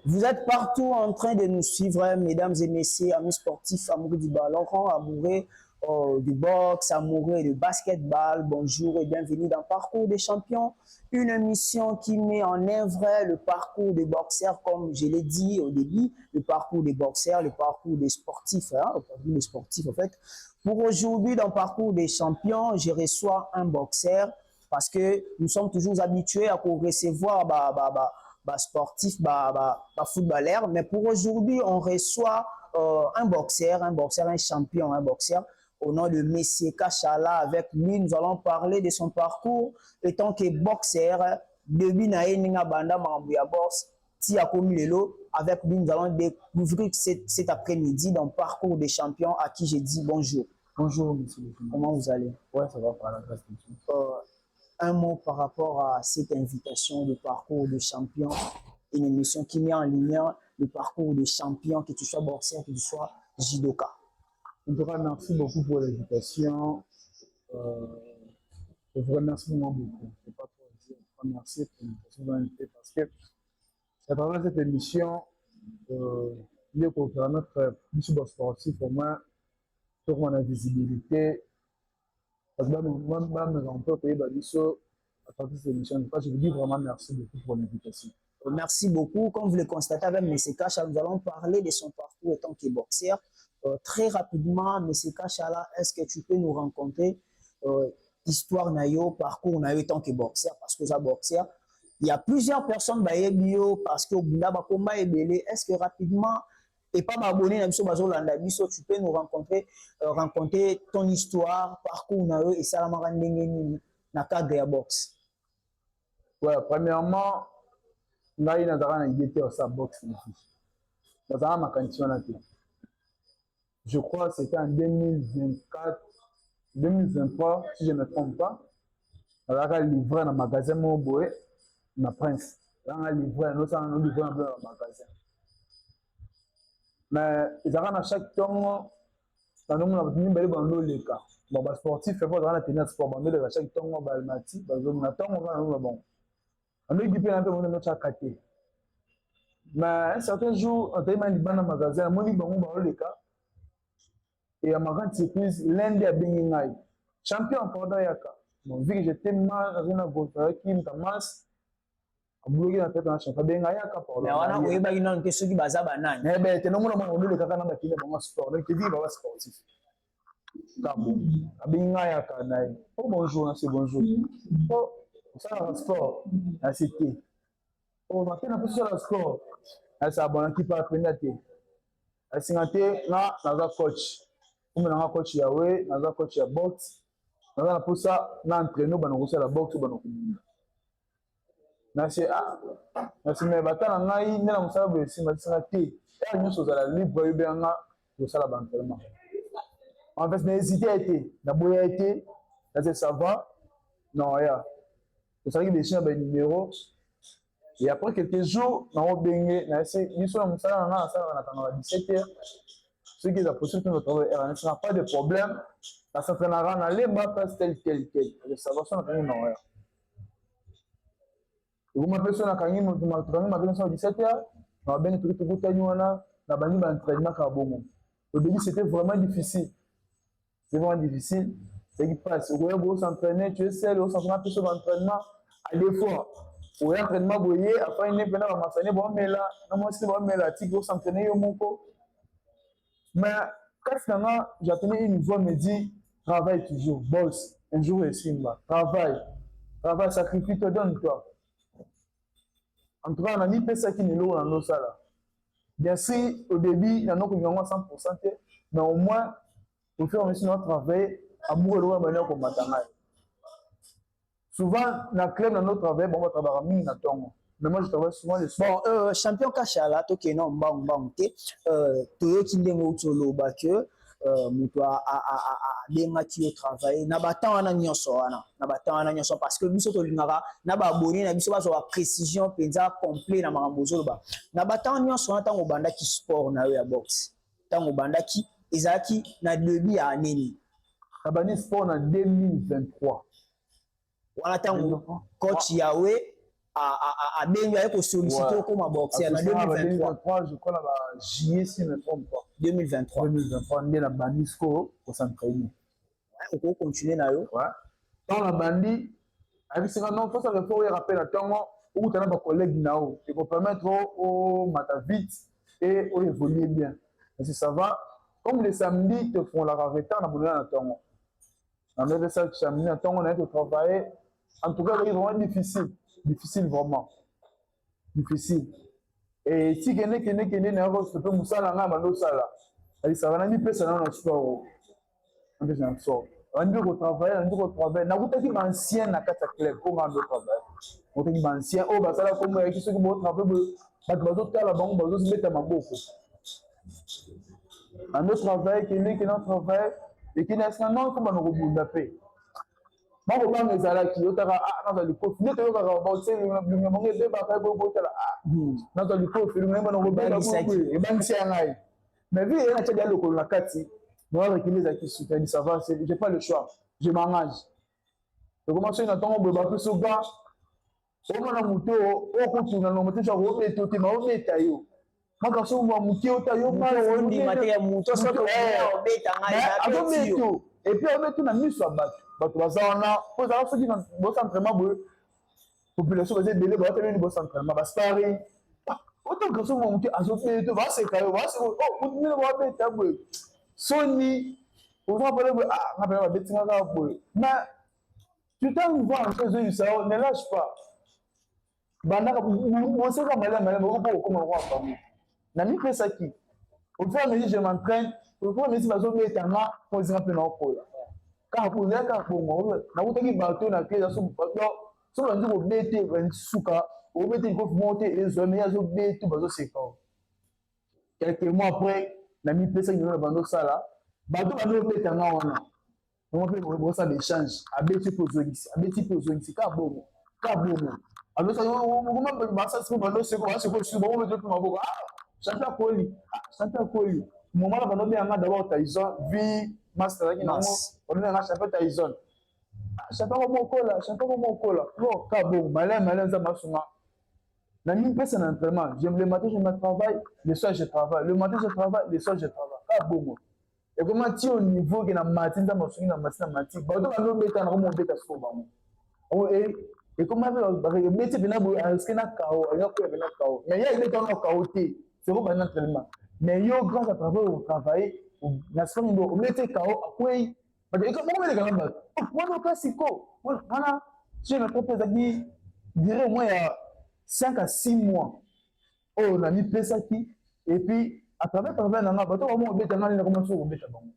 Vous êtes partout en train de nous suivre, mesdames et messieurs, amis sportifs, amoureux du ballon, amoureux du boxe, amoureux du basketball. Bonjour et bienvenue dans Parcours des champions, une émission qui met en œuvre le parcours des boxeurs, comme je l'ai dit au début, le parcours des boxeurs, le parcours des sportifs, le parcours des sportifs en fait. Pour aujourd'hui, dans Parcours des champions, je reçois un boxeur parce que nous sommes toujours habitués à recevoir sportif, footballeur. Mais pour aujourd'hui, on reçoit un boxeur, un champion, un boxeur au nom de Messie Kachala. Avec lui, nous allons parler de son parcours étant que boxeur. Depuis Naïninga Banda Mambouya Box, Tia Komilelo. Avec lui, nous allons découvrir cet après-midi dans Parcours des champions à qui j'ai dit bonjour. Bonjour, monsieur. Comment vous allez? Ouais, ça va par la grâce de Dieu. Un mot par rapport à cette invitation de Parcours de champion, une émission qui met en lumière le parcours de champion, que tu sois boxeur, que tu sois judoka. En tout cas, merci beaucoup pour l'invitation. Je vous remercie vraiment beaucoup. Je ne sais pas trop dire. Merci pour l'invitation parce que à travers cette émission, il est pour permettre plus de sportifs au moins sur mon visibilité. Parce que même on peut payer à travers cette émission. Je vous dis vraiment merci beaucoup pour l'invitation. Merci beaucoup. Comme vous le constatez avec M. Kacha, nous allons parler de son parcours en tant que boxeur. Très rapidement, M. Kachala, est-ce que tu peux nous rencontrer histoire nayo, parcours nayo en tant que boxeur? Parce que ça boxeur, il y a plusieurs personnes bio parce que combat est belé. Est-ce que rapidement et pas m'abonner tu peux nous rencontrer raconter ton histoire, parcours nayo et ça la na cadre de boxe? Ouais, premièrement, ngai nazaka na idée te sa boxe nazaka makanisi na te. Je crois que c'était en 2024, 2023, si je ne me trompe pas. Nazaka livré dans le magasin Moboé, na Prince. Nazaka livré, nous sommes livrés dans le magasin. Mais ils ont à chaque temps, dans le monde, ils ont dans les cas. Bon, les sportifs, ils font tenir sport, ils ont à chaque temps, ils ont mati, ils ont temps, bon. On a équipé un peu de chaque côté. Mais un certain jour, on a été dans le magasin, on a dit dans les cas. Et à ma grande surprise, l'un des Bengingaï, champion en Porta Yaka. Bon, vu que j'étais mal dans une voiture qui me commence à bloquer la tête dans la champion Bengayaka. Mais on a eu une question qui base à banane. Eh bien, tu n'as pas de caca dans le sport, donc tu dis que c'est sportif. Kabou, Bengayaka, oh bonjour, c'est bonjour. Oh, ça va sport, c'était. Oh, maintenant, on a sur le sport. C'est un bon qui peut apprendre à te. C'est un coach. On a un coach Yahweh, on a un coach à boxe. On a pour ça, on a entraîné, on a la boxe, on a merci mais batana ngai nela musala boye sima tsaka te ya nyuso za la libre yobanga de sala bantelema en fait n'hésitez été na boya été là ça va non ya c'est ça qui déchire ben numéro et après quelques jours na obengé na essayer nyuso na musala na sala na tanga 17h ce qui est la possibilité de travailler il n'a pas de problème ça s'entraînera na lemba passe tel le savoir ça na non ya. Vous m'appelez sur la canine, vous m'appelez sur 17h, on a bien tout la banni d'entraînement carbone. Au début, c'était vraiment difficile. C'est vraiment difficile. C'est qui passe. Vous s'entraîner, tu es seul, vous s'entraîner sur l'entraînement. À des fois, vous avez entraînement, vous voyez, après, il n'est pas là, vous bon, mais là, non, moi, c'est bon, mais là, tu vous s'entraîner, mon co. Mais, quand finalement, j'attendais une voix me dit, travaille toujours, boss, un jour, et Simba, travaille, sacrifie, te donne-toi. En tout cas, on a mis ça qui n'est pas dans ça. Bien sûr, au début, il y en a qui ont 100%, mais au moins, pour faire notre travail, amour de l'eau comme matin. Souvent, dans le club, dans notre travail, on va travailler à temps. Mais moi, je travaille souvent les soirs. Bon, champion Kachala, toke non mbang toyo kindengo utolo bakyo mutu a demaki au travail na batanga na nyonso parce que biso to lingaka na ba abonné na biso ba so précision penza complet na makambo zoloba na batanga nyonso na tango bandaki sport na yo ya boxe tango bandaki ezaki na début ya nini na bani sport na 2023 wana tango coach Yahweh à Benga pour solliciter comme un boxeur en 2023. Je crois là juillet si je ne me trompe pas. 2023. 2023 on est la Bandisco pour s'entraîner. On peut continuer là yo. Ouais. Dans la bandi avec ce non faut ça le faut rappeler à temps où tu as des collègues nao et pour permettre au matin vite et au évoluer bien. Et si ça va comme les samedis te font la rareté on a besoin de temps. On avait ça samedi à temps on a été travailler en tout cas c'est vraiment difficile vraiment difficile et si quelqu'un n'a pas ce peu musala nga bando sala ali ça va ni pesa na sport on peut en sport on doit travailler na kutaki ancien na kata club ko ngando travail on kutaki ancien o basala comme qui ceux qui vont travailler ba bazo tala bango bazo se mettre maboko on travaille qui n'a travail et qui n'a pas non comme on robunda pe mako banga ezalaki yotaka naza likofi nde toyokaka baotelinga mongo ebebaka ebobotala naza likofi linga bana kobebaka ebangisi ya ngai mais vi eyena tiadi ya lokolo na kati noarekile ezalaki soutani ça va j'ai pas le choix je m'engage ekoma soki na ntongo boye bapesi oga omona moto okotuna na moto saka obeta otema obeta yo maka so mwa moke ota yo azobeto epuis obeto na miso ya bato baza wana po ezala soki na bosa entraînement boye population baza ebele baatelemi bosa entraînement bastari otanga so mwa moke azobeto baseka yo mine babeta boye soni oza pele boye nga pele babetinga kaka boye mais tu t'en vois en chose ezoyisa yo ne lâche pas bandaka moseka malema opo okoma lokwa bango na mipesaki au fur et à mesure je m'entraîne au fur et à mesure bazobeta nga po ezinga mpe na okola kaka kozala kaka bongo nakutaki bato na pied so bandi kobete suka obete likofi moko te ezwami azobeta bazoseka quelques mois après na mipesaki na bandosala bato bandobeta nga wana ngo mpe bosala échange abeti mpe ozongisi kaka bongo basasi bandoseko baseko bango mpe maboko champion koli moment na bandobeyanga d'abord Tyson vi master azalaki nango ondonanga champion Tyson champion mokola bon ka bon malin nza masunga na nini pesa na entraînement le matin je me travaille le soir je travaille le matin je travaille le soir je travaille ka bon et comment ti au niveau que na matin nza masungi na matin bato bandobeta na komo beta siko bango et comment le métier bena boye risque na kao ya ko bena kao mais ya ile kana kao te c'est bon un entraînement mais yo grâce à travail au travail na soni ndo o métier kao akwei parce que comment le kana moi classico voilà je me propose à dire dirais moi il y a 5 à 6 mois oh na mi pesa ki et puis à travers na nga bato ba mo beta ngani na comment so beta bango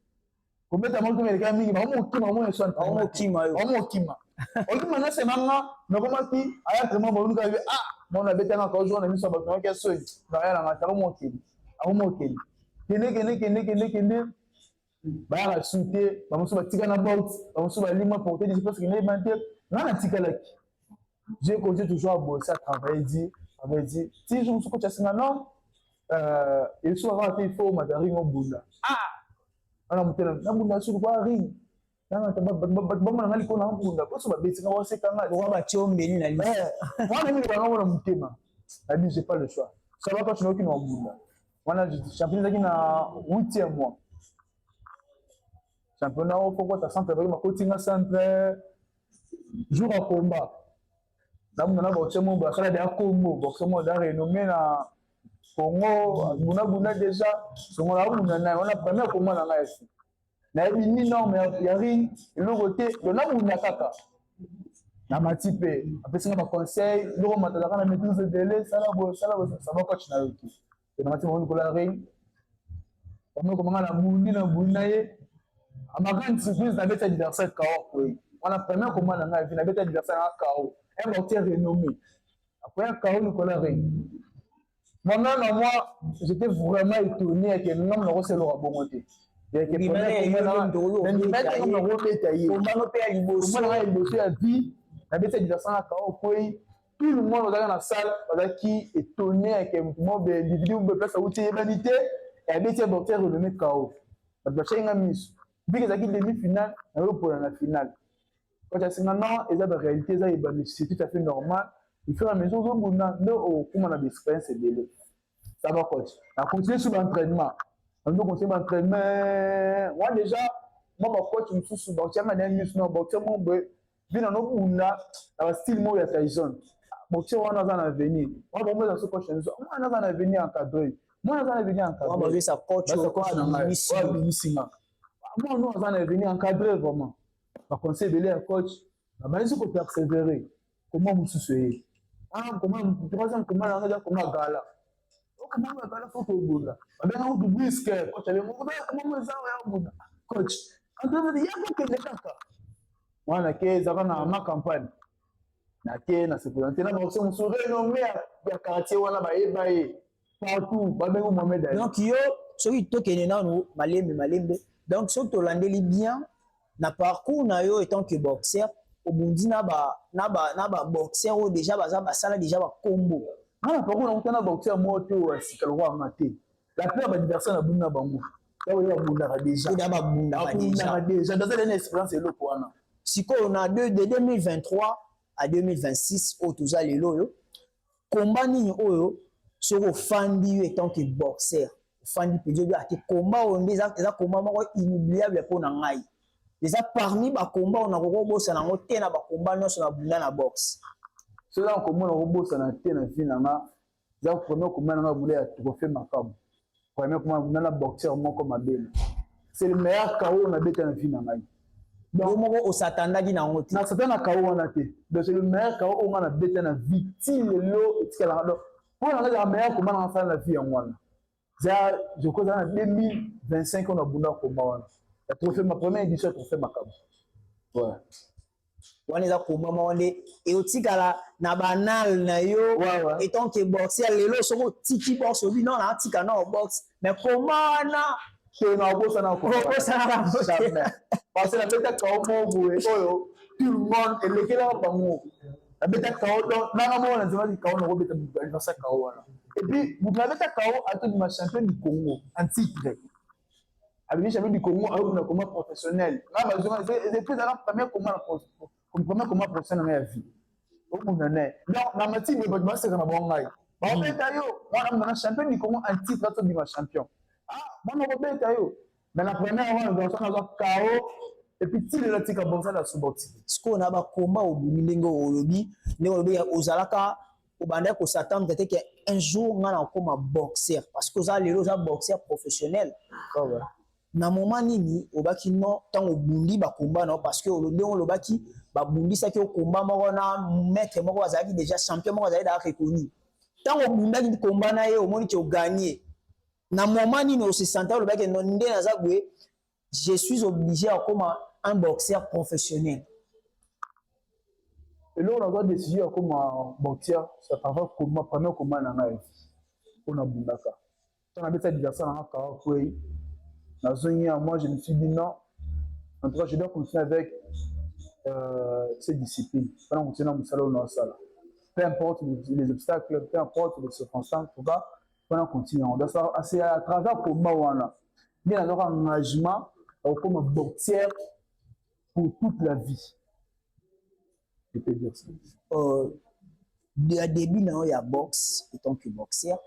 ko beta mo ke ka mingi ba mo so okima okima na semanga na komaki aya vraiment bo luka be mona beta nga ko jour na miso bato nga so na ya na ta mo okini kene ba la souté ba mo so batika na box ba mo so ba lima pour te dire parce que ne bante na tika laki j'ai continué toujours à bosser à travailler dit si je me suis coaché non et soit va il faut matari ngo bunda ana mutela na bunda sur quoi ring na ba ngali ko na bunda ko so ba beti nga wase kanga wa ba chombeni na lisi wana mimi ba ngona mutema a dit j'ai pas le choix ça va continuer qui no bunda wana championnat qui na 8e mois championnat au pourquoi ta centre avec ma coaching centre jour à combat namuna boxe mo basala de Congo boxe mo da renommé na Congo buna déjà songo la buna na on a premier combat na ngasi na ni norme ya ring le côté de na buna kaka na matipe apesi na conseil le matala kana maîtrise de délai ça va coach na yoki et na matipe on ko la ring on ko manga na buna ye amakan surprise na beta adversaire kao on a premier combat na ngasi na beta adversaire kao un mortier renommé. Après un chaos, nous connaissons. Moi, j'étais vraiment étonné que nous avons reçu le rabongoté. Il y a des tout le monde dans la salle qui est étonné que moi, l'individu me place à outil humanité et à des mortiers renommé chaos. Parce que j'ai une mise. Vu que c'est une demi-finale, on va pour la finale. Quand tu as maintenant, il y a des réalités, c'est tout à fait normal. au fur et à mesure ozobunda nde okóma na baexpérience ebele. Ça va coach. On a continué sur l'entraînement. On a continué l'entraînement. Moi déjà, moi ma coach me sous donc tiens manière mieux non donc tiens mon boy. Bien non bunda, dans style moi ya Tyson. Bon tiens on a dans l'avenir. Moi bon moi ça coach nous. Moi on a dans l'avenir encadré. Moi on a dans l'avenir encadré. Moi bah ça coach na Bisinga. Moi on a dans l'avenir encadré vraiment. Par conseil de l'air coach. Na ba ko persévérer. Comment vous souciez? Ah comment troisième comment on a comment gala. Comment on va faire pour Bouddha? On a un risque. Coach, comment on va Bouddha? Coach, quand on dit, il y a beaucoup de gens. Moi, ma campagne. Na se présenter là, on se renommé à quartier, on a partout. Donc, yo, ceux qui toquent nous, malembe. Donc, ceux qui l'ont bien, na parcours na yo étant que boxeur, au bundi na ba boxeur déjà ça déjà ba combo. Ah, par contre, on a boxeur moto à Sikalwa Maté. La plupart des adversaires na bunda bango. Là où il y a bunda déjà. Il y a bunda déjà. Dans cette expérience c'est l'autre wana. Si on a de 2023 à 2026 au tout ça les loyo. Combat ni oyo sur fandi étant que boxeur. Fandi peut dire que combat on déjà combat inoubliable pour na ngai. Déjà parmi ba combat on a ko bossa na ngote na ba combat no sur na bunda na boxe. Cela on commence à bossa na té na vie na nga. Za premier combat na boule ya trophée makam. Premier combat na boxeur mon comme abel. C'est le meilleur KO na beta na vie na ngai. Donc on s'attendait qui na ngote. Na s'attend KO na té. Donc c'est le meilleur KO on a beta na vie. Ti lelo etikala ndo. Pour na le meilleur combat na fa na vie en wana. Ça je crois en 2025 on a bunda combat wana. La trophée ma première édition trophée makam. Ouais. On est à combat on est et otikala na banal na yo étant que boxeur lelo soko tiki box obi non na tika na box mais comment na c'est na bossa na ko parce que la bête ka mo boue oyo tout le monde et lequel a bango la bête ka donc na mo na zama ka on robeta dans sa ka wana et puis vous la bête ka a tout ma champion du Congo en titre avec champion du Congo avec un combat professionnel là bazoma c'est plus dans la première combat comme comment professionnel na vie au monde né donc na mati de ba c'est na bongai ba beta yo moi na champion du Congo en titre tout ma champion ah moi na beta yo mais la première on va ça na KO et puis il est là tika bonza la suboti ce qu'on a ba combat au bulingo olobi ne olobi ozalaka obanda ko s'attendre peut-être qu'un jour on a comme un boxeur parce que ça les boxeur professionnel na moment nini obaki non tant obundi ba combat non parce que on lobaki ba bundi ça ki combat moko na maître moko azali déjà champion moko azali da reconnu tant obunda ki combat na ye au moni ki o gagner na moment nini on se sentait lobaki non ndé na zagwe je suis obligé à comme un boxeur professionnel et là on a décidé comme un boxeur ça parfois comme premier combat na ngai on a bundaka on a fait ça na ka quoi. Moi, je me suis dit non. En tout cas, je dois continuer avec ces disciplines. Pendant qu'on tient dans mon salon, dans la salle. Peu importe les obstacles, peu importe les circonstances, en tout cas, pendant qu'on continue. On doit savoir, c'est à travers pour moi, bien alors un engagement comme un boxeur pour toute la vie. Je peux dire ça. Début, il y a boxe, en tant que boxeur.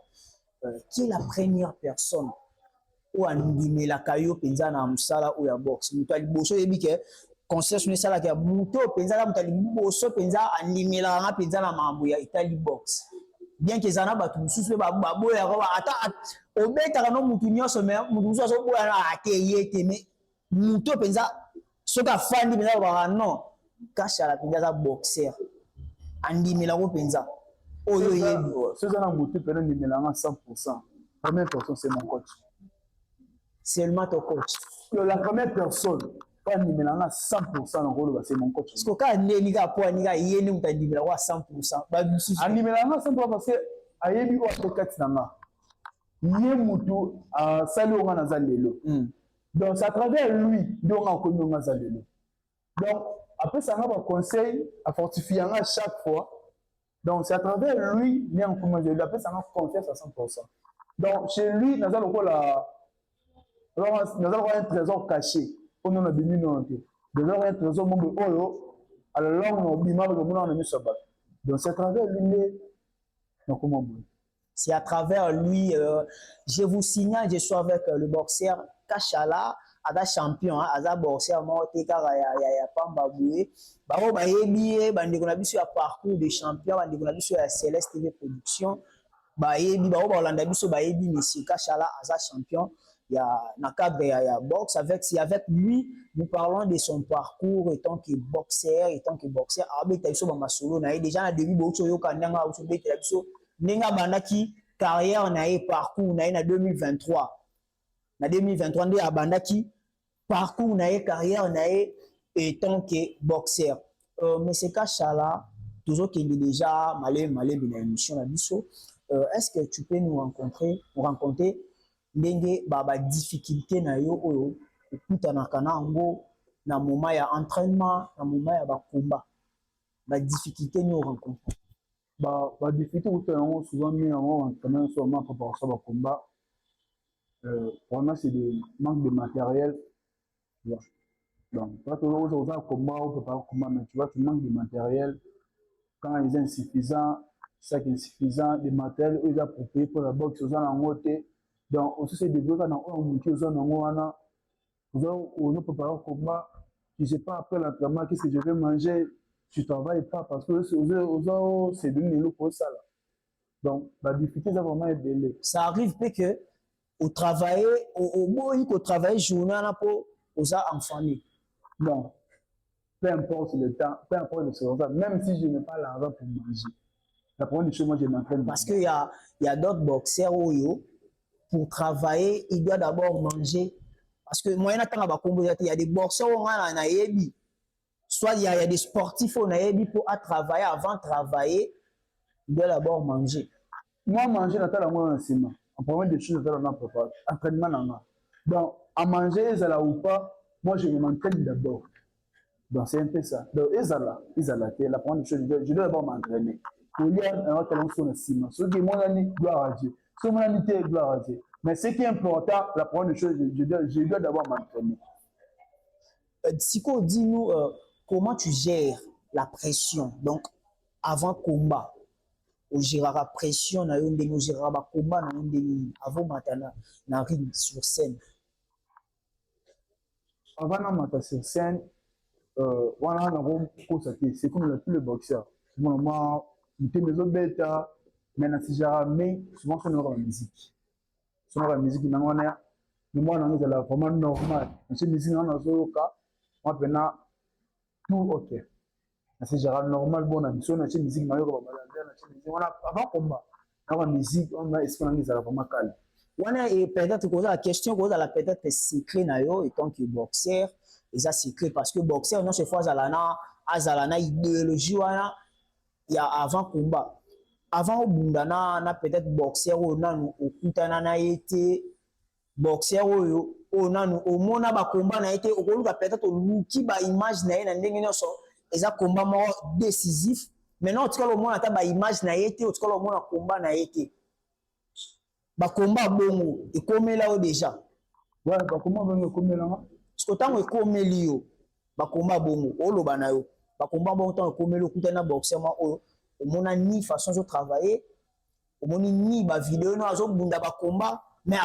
Qui est la première personne ou andimé la caillou penza na musala ou ya box mutali boso yebi ke concert ne sala ke muto penza la mutali boso penza andimé la nga penza na mambo ya Italy box bien que zana batu mususu ba boya ko ata obeta kana mutu nyoso me mutu so boya na ateyete me muto penza soka fandi penza ba non kasha la penza za boxer andimé la ko penza oyo yebi ce zana mutu penza andimé la 100%. Première personne c'est mon coach. Seulement ton coach. La première personne, pas animé à 100% dans le rôle, c'est mon coach. Parce que quand on est à 100%, animé à 100% parce que ayebi ou après 4 nanga. Yé mutu a sali on a zalelo. Donc c'est à travers lui donc on connaît on a zalelo. Donc après ça on a un conseil à fortifier à chaque fois. Donc c'est à travers lui mais on commence après ça on a confiance à 100%. Donc chez lui nous avons la nous avons un trésor caché. On a béni nous. Nous avons un trésor mon oyo. À la langue on bima le monde on a mis ça bas. Donc c'est à travers lui, comment bon. C'est à travers lui. Je vous signale, je suis avec le boxeur Kachala, ada champion, ada boxeur moi tekara ya Pamba Boué. Bao ba yebi bandeko na biso ya parcours de champion, bandeko na biso ya Céleste TV production. Ba yebi bao ba Olanda biso ba yebi monsieur Kachala ada champion. Il y a na cadre ya boxe avec lui nous parlons de son parcours étant que boxeur abeta biso ba masolo na déjà na début boxo yo kananga biso beta biso nenga bandaki carrière na parcours na 2023 na 2023 nde abandaki parcours na carrière na étant que boxeur monsieur Kachala toujours qu'il est déjà malé na émission na biso est-ce que tu peux nous rencontrer ndenge ba difficulté na yo oyo okutanaka nango na moment ya entraînement na moment ya combat ba difficulté ni rencontre ba difficulté où souvent mis en entraînement sur ma préparation de combat vraiment c'est des manque de matériel donc pas toujours aux combat ou préparer combat mais tu vois tu manques de matériel quand ils sont insuffisants c'est insuffisant de matériel ils appropriés pour la boxe aux en côté donc aussi c'est des blocs dans un moitié aux en wana on peut préparer combat tu sais pas après l'entraînement qu'est-ce que je vais manger tu travailles pas parce que c'est devenu le pour ça là. Donc la difficulté ça vraiment est belle. Ça arrive que au travail au moins qu'on travaille journée là pour aux en famille. Non. Peu importe le temps, peu importe le second, même si je n'ai pas l'argent pour manger. La première chose moi je m'entraîne. Parce qu'il y a d'autres boxeurs où pour travailler, il doit d'abord manger parce que moi il y a des boxeurs où on a yebi. Soit il y a des sportifs on a yebi pour travailler avant de travailler, il doit d'abord manger. Moi manger dans la moi enseignement. En premier des choses dans la préparation, entraînement là. Donc à manger ça ou pas, moi je m'entraîne d'abord. Donc c'est un peu ça. Donc la première des choses je dois d'abord m'entraîner. Pour lire un talent sur le ciment. Ce qui est mon ami gloire à Dieu. Ce mon ami gloire à Dieu. Mais ce qui est important, la première des choses je dois d'abord m'entraîner. Siko, dis-nous comment tu gères la pression donc avant combat. On gérera la pression, on gérera le combat avant matana na ring sur scène. Avant de monter sur scène, voilà, c'est comme tous les boxeurs. Moi, je me suis bêta, mais si jamais, souvent, c'est la musique. C'est la musique, moi, c'est vraiment normal. Je me suis dit, moi, maintenant, tout ok. C'est genre normal, bon, on a une musique, avant combat, la musique, on a espéré ça vraiment calme. On a peut-être que la question que la peut-être secret na yo étant que boxeur, et ça secret parce que boxeur non chaque fois azalana idéologie wana il y a avant combat. Avant bundana na peut-être boxeur on a okutana na été boxeur oyo on a au mona ba combat na été okoluka peut-être luki ba image na ndenge nyonso eza combat mo décisif maintenant tu le mona ta ba image na été tu le mona combat na été ba combat bongo ekomela o déjà ouais ba combat bongo ekomela parce que tant ekomeli yo ba combat bongo oloba na yo ba combat bongo tant ekomeli okuta na boxer ma o mona ni façon de travailler o moni ni ba vidéo no azo bunda ba combat mais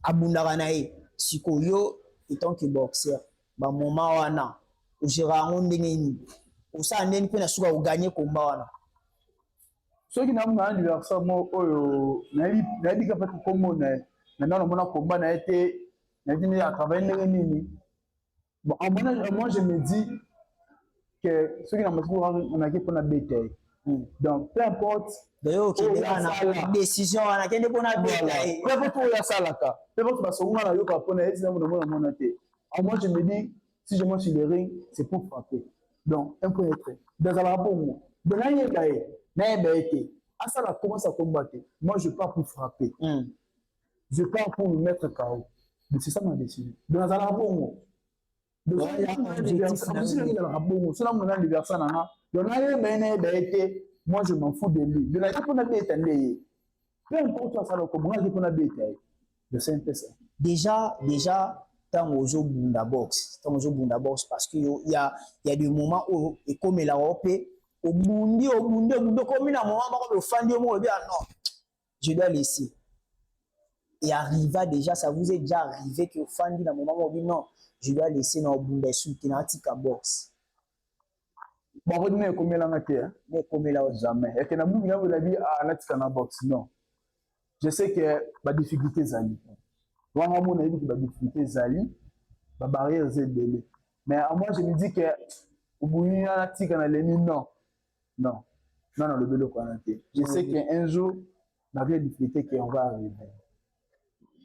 abunda na ye siko yo étant que boxer ba moment wana o gérera ndenge ni o sa ndeni pe na suka o gagner combat wana. Ceux qui n'ont pas d'anniversaire, moi, n'a dit que comme on est, maintenant, on a combat, n'a été à travailler les bon, moi, je me dis que ceux qui n'ont pas on a qui pour la bétail. Donc, peu importe. D'ailleurs, la décision, on a qui pour la bétail. Peu importe où il y a ça là, peu importe parce qu'on a eu qu'à prendre, moi, je me dis, si je monte sur le ring, c'est pour frapper. Donc, un peu être. Dans un bon de l'année, ça là commence à combattre. Moi, je pars pour frapper. Je pars pour me mettre KO. Mais c'est ça ma décision. Dans un bon moi, je m'en fous de lui. De la pour la bête, peu importe ça, comment je peux la bête. C'est un peu ça. Déjà, tant aux bunda box, tant aux bunda box parce que il y a des moments où et comme la Europe au bundi comme un moment où le fan de moi bien non, je dois laisser. Et arriva déjà, ça vous est déjà arrivé que fan dit dans moment où non, je dois laisser dans bunda sous tika box. Bon, vous ne comme la matière, Mais comme là jamais. Et que na bout vous l'avez à la tika box non. Je sais que la difficulté zali. Moi mon avis que la difficulté zali, la barrière c'est délai. Mais à moi je me dis que au bout il y a la tika na l'ennemi non. Non. Non non le vélo quoi. Je sais qu'un jour la vraie difficulté qu'on va arriver.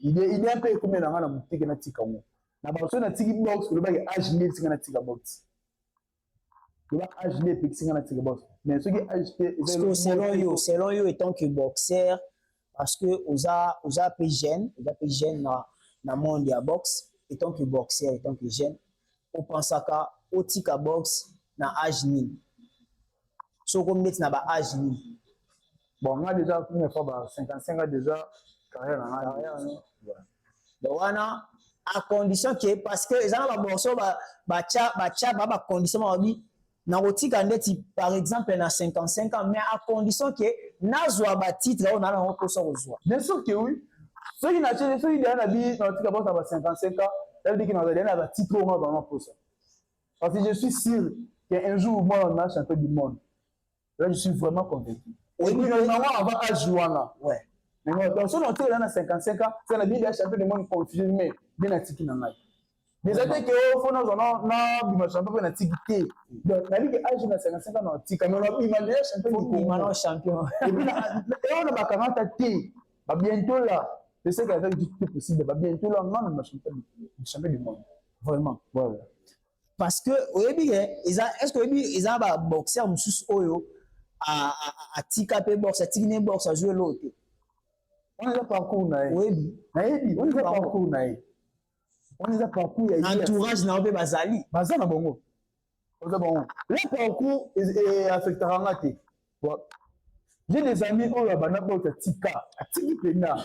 Il est un peu comme la tika na tika mo. Na ba so na tika box le ba age ni tika na tika box. Tu vas acheter pixing na tika box. Mais ce qui acheter selon yo étant que boxeur parce que oza peu jeune na monde ya box étant que boxeur étant que jeune on pense ka otika box na âge nini so comme net na ba âge nini bon moi déjà première fois ba 55 ans déjà carrière donc wana à condition que parce que ezana ba boxeur ba condition ma bi na otika ndeti par exemple na 55 ans mais à condition que nazwa ba titre on a na ko so ozwa bien sûr que oui ceux qui n'achètent ceux qui derrière la vie na otika box ba 55 ans ça veut dire que na derrière ba titre on va vraiment pour ça parce que je suis sûr qu'un jour moi on a champion du monde là je suis vraiment convaincu et puis normalement avant à jouer là ouais mais dans son entier là na 55 ans c'est la bien des champion du monde confirmé bien à tiki na ngai déjà que au fond na bima champion na tiki té donc na dit que âge na 55 ans na tiki mais on bima les champion du monde champion et puis on a ba 40 té ba bientôt là je sais qu'avec du tout possible ba bientôt là on a champion du monde vraiment ouais parce que oyebi est-ce que oyebi eza ba boxeur mususu oyo a tika pe box a tikine box a jouer l'autre on est parcours na oyebi on est parcours na on est parcours ya entourage na obe bazali bazana bongo oza bongo le parcours est affectera ngate j'ai des amis oyo bana bota tika atiki pena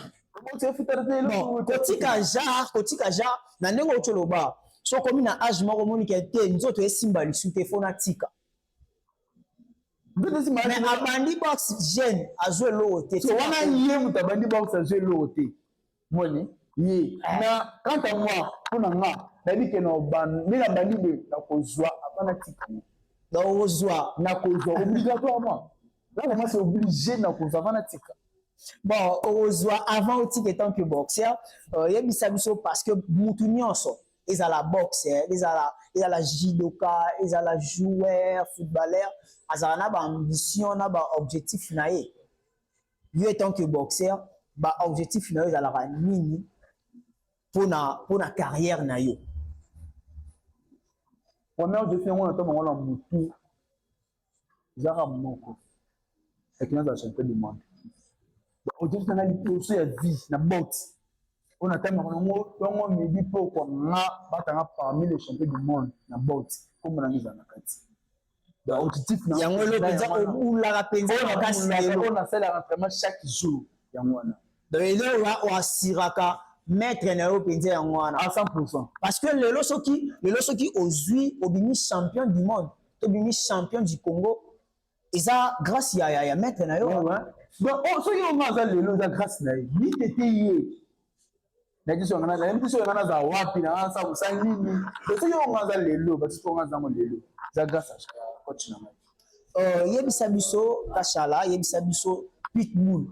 kotika ja na ndenge otoloba so komi na âge moko moni ke te nzoto esimba lisu te fo na tika mais abandi box jeune azwe loko te so wana ye moto abandi box azwe loko te moni ye na quant à moi mpona nga nayebi ke ndenge abandi boye nakozwa apana tika nakozwa obligatoirement là vraiment c'est obligé nakozwa apana tika bon okozwa avant otika etant que boxeur yebisa biso parce que mutu nyonso ezala boxeur ezala judoka ezala joueur footballeur azala na ba ambition na ba objectif na ye yo etant que boxeur ba objectif na yo ezalaka nini pona carrière na yo premier objectif yango na ntango na mutu ezalaka moko ekina azala champion du monde objectif na liboso ya vie na boxe on a tellement on me dit pourquoi nga batanga parmi les champions du monde na boxe comme na mise en kati donc objectif na yango lo penza oulaka penza on a fait l'entraînement chaque jour yango wana donc ele wa siraka maître na yo penza yango wana à 100% parce que lelo soki ozwi obimi champion du monde to bimi champion du Congo eza grâce ya maître na yo donc soki on a lelo za grâce na ye ni tete ye na kiso ngana za mpiso ngana za wapi na sa musangini soki on a lelo ba soki on a za mo lelo za grâce à coach na mai yebisa biso kashala yebisa biso pitbull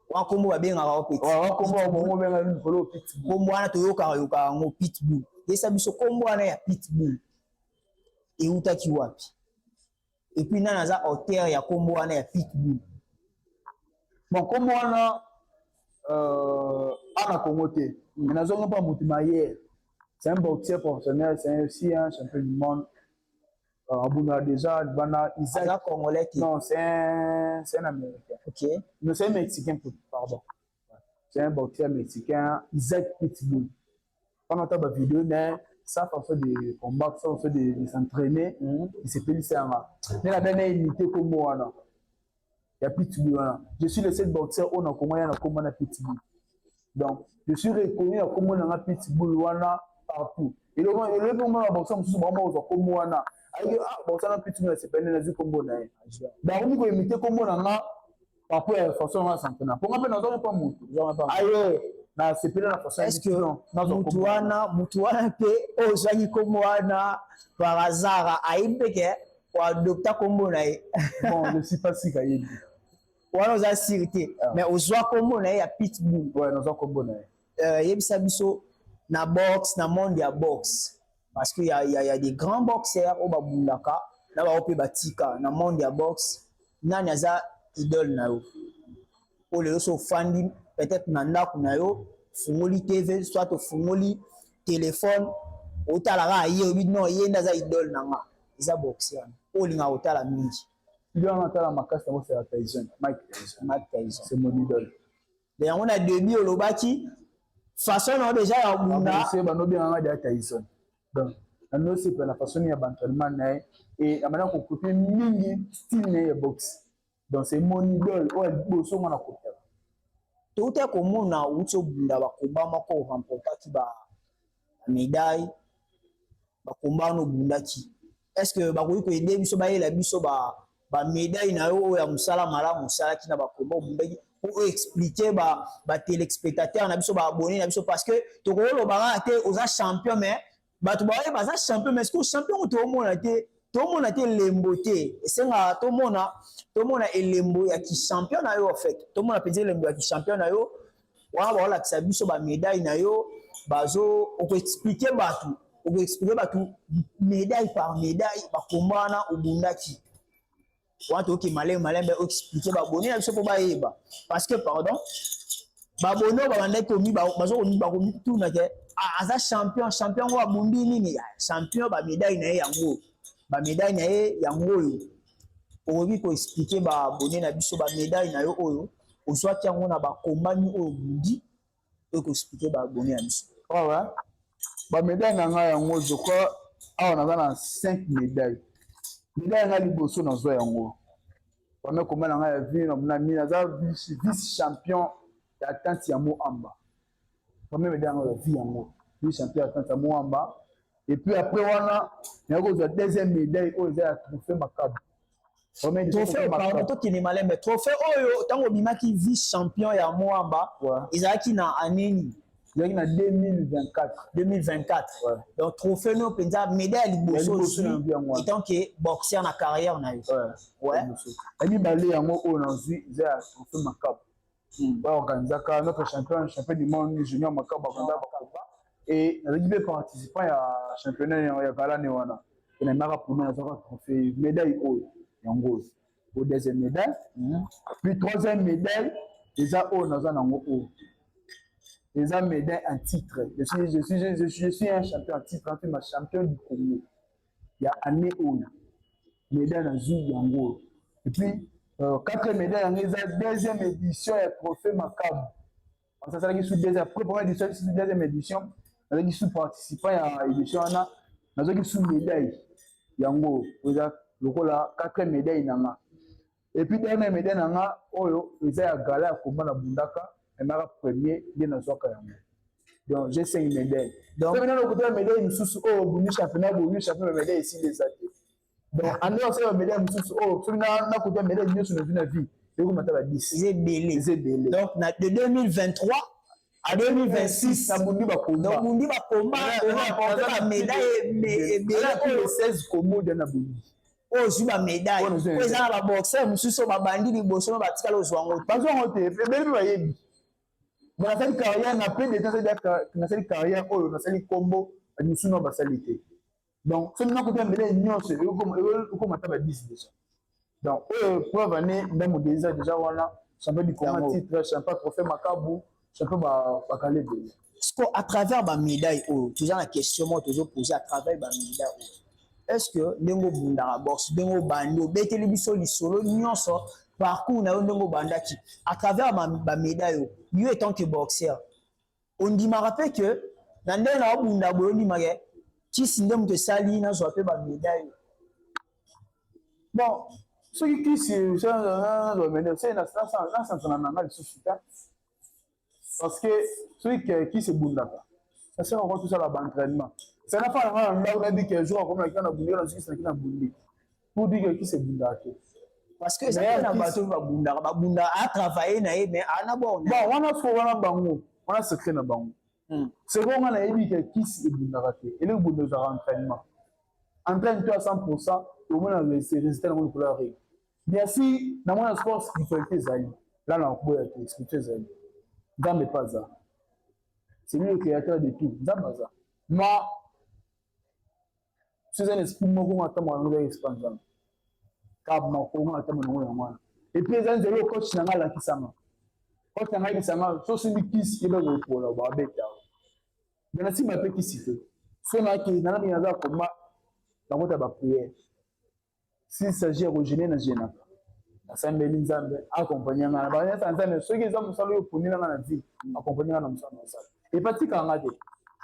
wakombo babengaka o petit wakombo bongo benga likolo pitbull kombo wana toyoka yango pitbull yebisa biso kombo wana ya pitbull eutaki wapi et puis nana za auteur ya kombo wana ya pitbull bon kombo wana ana Congo te mais nazonga pas Moutimayer c'est un boxeur professionnel c'est aussi un champion du monde Abuna déjà bana Isaac congolais non c'est un américain ok non c'est un mexicain pardon c'est un boxeur mexicain Isaac Pitbull pendant ta vidéo mais ça façon de combattre ça façon de s'entraîner il s'appelle ça mais la dernière unité comme moi là il y a Pitbull là je suis le seul boxeur on a comment il y a comment on a Pitbull donc je suis reconnu à comment on a Pitbull là partout. Et le moment où boxer mususu vraiment aux kombo wana. Avec boxer na petit na sepende na zu kombo na. Donc on ko imiter kombo na nga par rapport à façon na santé na. Pour moi na zo pas mutu. Ayo na sepende na façon. Est-ce que mutu wana pe ozangi kombo wana par hasard aimbeke wa docteur kombo na ye? Bon, je suis pas sûr qu'il wana oza sûreté mais ozwa kombo na ye ya pitbull. Ouais, nous avons kombo na ye. Yebisa biso na boxe na monde ya boxe parce que y a des grands boxeurs au babundaka na ba ope batika na monde ya boxe nani aza idole na yo o le so fandi peut-être na ndako na yo fungoli TV soit to fungoli téléphone otalaka ye obi non ye ndaza idole na nga eza boxeur o linga otala mingi Il y a un atala makasi na c'est Tyson, Mike Tyson, c'est mon idole. D'ailleurs on a début au lobaki façon non déjà ya bunda c'est ba no bien nga Tyson. Donc nous c'est la façon ya entraînement na et amana ko côté mingi style na boxe. Donc c'est mon idole o boso ngana ko tela. Tout est comme na uto bunda ba komba mako remporter ki ba médaille ba komba no bunda ki. Est-ce que ba ko aider biso ba yela biso ba médaille na yo ya musala mala musala ki na ba komba bunda ki pour expliquer ba téléspectateurs na biso ba abonné na biso parce que to ko lo ba te aux champion mais ba to ba ba champion mais est-ce que champion to mona te lembo te esenga to mona elembo ya ki champion na yo en fait to mona peut dire lembo ya ki champion na yo wa ba la ki biso ba médaille na yo bazo on peut expliquer batu médaille par médaille ba komba na obunda ki watu ki malembe expliquer ba bonné na biso po ba yeba parce que pardon ba bono ba bande ko mi ba bazo ko mi ba ko mi tout na ke aza champion wa bundi nini ya champion ba médaille na yango ba médaille na yango yo obi ko expliquer ba bonné na biso ba médaille na yo oyo ozwa tiango na ba kombani oyo bundi ko expliquer ba bonné na biso ouais ba médaille na nga yango je crois awa na 5 médailles. Médaille na liboso na zo yango. Pame komba na nga ya vie na mina za vice champion ya tante ya Moamba. Pame médaille na vie yango. Vice champion ya tante ya Moamba. Et puis après wana, na ko za deuxième médaille o za trophée Makabu. Trophée pardon to kini malembe trophée oyo tango bimaki vice champion ya Moamba ezaki na aneni en 2024. Ouais. Donc, trophée, nous, médaille liboso aussi, étant que boxeur na carrière na yo. Ouais. Ani balé yango o na zui za trophée Makabu. Ba organizaka notre champion du monde junior Makabu et na libe participant ya championnat ya Galane wana. Na mara pour nous avoir trophée médaille o yango. Au deuxième médaille, puis troisième médaille, déjà o na za nango o. Les hommes médaille en titre. Je suis un champion en titre, en fait, ma champion du Congo. Il y a année où médaille dans Zou Yango. Et puis, 4 médailles en deuxième édition, il y a trophée Makabu. Ça, c'est la deuxième. Première édition, c'est la deuxième édition. Il y a des participants à l'édition. Il y a des médailles. Yango. Il y a le 4 médailles. Et puis, dernière médaille, il y a Gala Komba na Bundaka. Et ma premier, bien dans son cas. Donc, j'ai 5 médailles. Donc, maintenant, le côté médaille, nous sommes au championnat, nous championnat médaille ici des années. Donc, en dehors de médaille, nous sommes au côté médaille, nous sommes dans une vie. Et vous m'avez dit, c'est belé. Donc, de 2023 à 2026, donc, Mundi va combattre, on va apporter la médaille, mais 16 comos de Nabouni. Oh, je suis ma médaille. Vous avez la boxeur, je suis sur ma bandit, je suis sur ma batika, je suis en haut. Pas en haut, mais dans cette carrière, on a plein de temps dans cette carrière, on a cette combo, nous sommes dans la salité. Donc, c'est maintenant que tu as médaille, nous sommes à 10 déjà. Donc, preuve année, nous déjà champion du Congo, titre, champion trophée Makabu, champion Bakale. À travers ma médaille, toujours la question que je posée à travers ma médaille. Est-ce que Dengo Bundara boxe, Dengo Bando, Betelebiso, Lisolo, Nyonso, parcours na Dengo Bandaki, à travers ma médaille, lui étant que boxeur, on dit m'a rappelé que dans le Bunda Bondi Magé, qui s'indemne que Sali n'a pas fait ma médaille. Bon, ce qui c'est un médaille, c'est un parce que celui qui c'est Bundaka. ça sert encore tout ça là entraînement ça n'a pas là on a dit que jour comme la bundi on dit que na bundi pour dire que c'est bundake parce que ça na bato ba bunda a travailler na ye mais ana bon on a fo wana bango on a secret na bango c'est bon on a dit que qui c'est bundake et le bundo ça entraînement entraîne-toi à 100% au moins les résultats dans le règle bien si dans mon sport spiritualité zali là na ko ya spiritualité zali gambe pas ça c'est lui le créateur de tout Zamaza moi c'est un esprit moko atama na ngwe expansion kab moko atama na ngwe mwana et puis les zelo coach na ngala kisama coach na ngala kisama so simi kisi ebe go pola ba beta mais na si ma pe kisi fe so na ki na na za ko ma na ngota ba prière s'il s'agit de gêner na gêna asambeli nzambe accompagner ngana ba na nzambe soki za musalo yo punila ngana vie accompagner ngana musalo musalo et pas tika ngade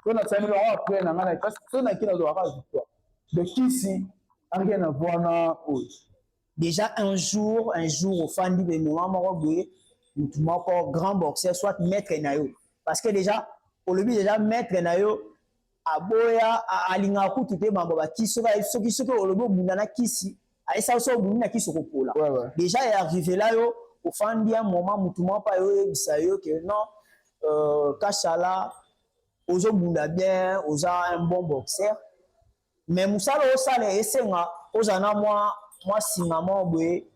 on a sami lo après na ngana parce que na kila do aka victoire de qui si angé na voir déjà un jour au fandi de moment moko boye mutu moko grand boxeur soit maître na yo parce que déjà au début déjà maître na yo aboya alinga kutu te mambo ba kiso ba soki au lobo bundana kisi aisa so bundana kiso ko pola déjà est arrivé là yo au fandi un moment mutu moko pa yo ebisa yo que non kashala ozo bunda bien oza un bon boxeur mais musala osala esenga ozana moi sinama boye